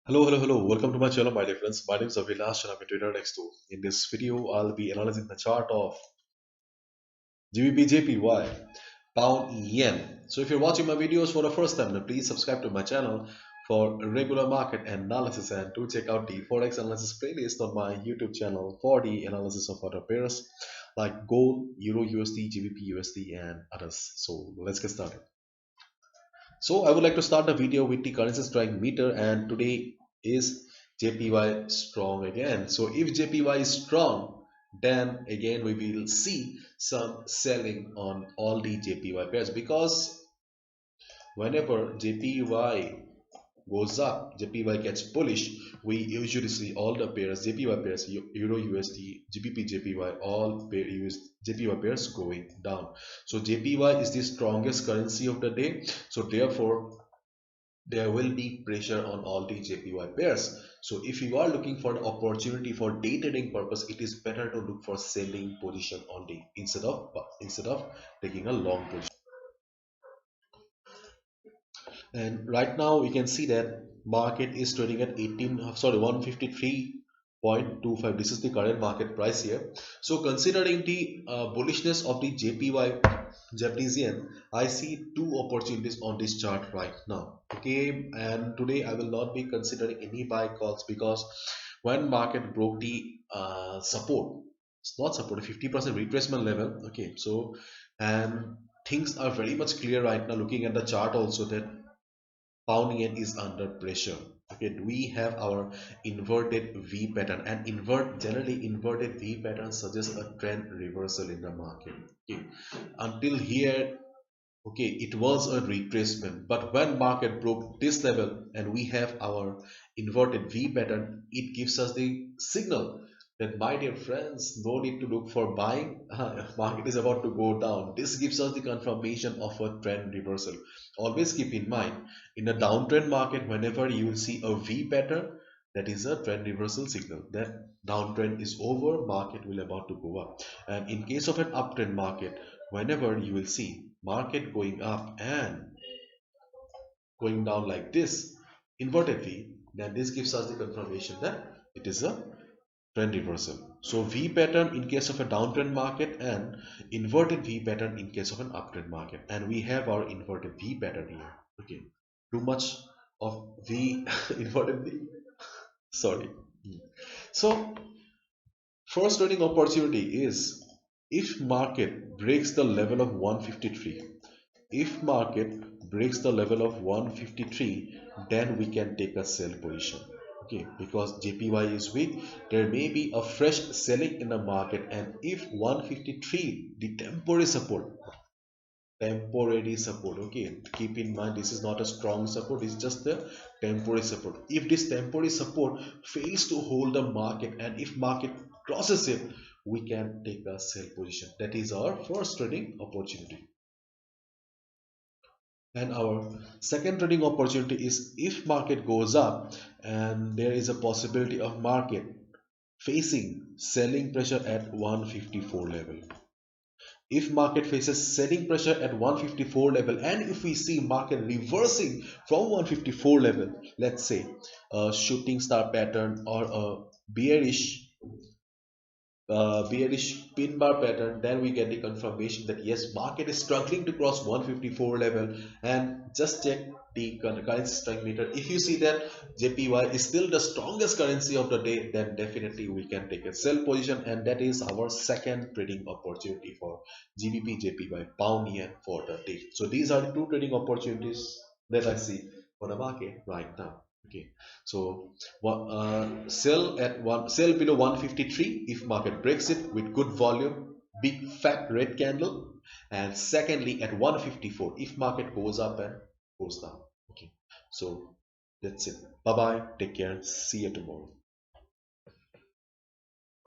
Hello. Welcome to my channel, my dear friends. My name is Avilash and I'm a trader next to. In this video, I'll be analyzing the chart of GBPJPY, Pound Yen. So if you're watching my videos for the first time, then please subscribe to my channel for regular market analysis and do check out the Forex analysis playlist on my YouTube channel for the analysis of other pairs like gold, Euro USD, GBP USD, and others. So let's get started. So I would like to start the video with the currency strike meter, and today is JPY strong again. So if JPY is strong, then again we will see some selling on all the JPY pairs, because whenever JPY goes up, JPY gets bullish, we usually see all the pairs, JPY pairs, Euro USD, GBP JPY, all JPY pairs going down. So JPY is the strongest currency of the day. So therefore, there will be pressure on all the JPY pairs. So if you are looking for an opportunity for day trading purpose, it is better to look for selling position only instead of taking a long position. And right now we can see that market is trading at 153.25. This is the current market price here. So considering the bullishness of the JPY, Japanese yen, I see two opportunities on this chart right now. Okay, and today I will not be considering any buy calls, because when market broke the support, it's not support, a 50% retracement level. Okay, so and things are very much clear right now, looking at the chart also, that pound yen is under pressure. Okay, we have our inverted V pattern, and generally inverted V pattern suggests a trend reversal in the market. Okay, until here, okay, it was a retracement, but when market broke this level and we have our inverted V pattern, it gives us the signal that, my dear friends, no need to look for buying. Market is about to go down. This gives us the confirmation of a trend reversal. Always keep in mind, in a downtrend market, whenever you will see a V pattern, that is a trend reversal signal that downtrend is over, market will about to go up. And in case of an uptrend market, whenever you will see market going up and going down like this, inverted V, then this gives us the confirmation that it is a trend reversal. So V pattern in case of a downtrend market, and inverted V pattern in case of an uptrend market, and we have our inverted V pattern here. Okay, too much of V inverted V, sorry. So first trading opportunity is if market breaks the level of 153. If market breaks the level of 153, then we can take a sell position. Okay, because JPY is weak, there may be a fresh selling in the market, and if 153, the temporary support, okay, keep in mind this is not a strong support, it's just the temporary support. If this temporary support fails to hold the market, and if market crosses it, we can take a sell position. That is our first trading opportunity. And our second trading opportunity is if market goes up and there is a possibility of market facing selling pressure at 154 level. If market faces selling pressure at 154 level, and if we see market reversing from 154 level, let's say a shooting star pattern or a bearish pin bar pattern, then we get the confirmation that yes, market is struggling to cross 154 level. And just check the currency strike meter. If you see that JPY is still the strongest currency of the day, then definitely we can take a sell position, and that is our second trading opportunity for GBP JPY pound yen for the day. So these are the two trading opportunities that I see for the market right now. Okay, so sell below 153 if market breaks it with good volume, big fat red candle. And secondly, at 154 if market goes up and goes down. Okay, so that's it. Bye bye, take care, see you tomorrow.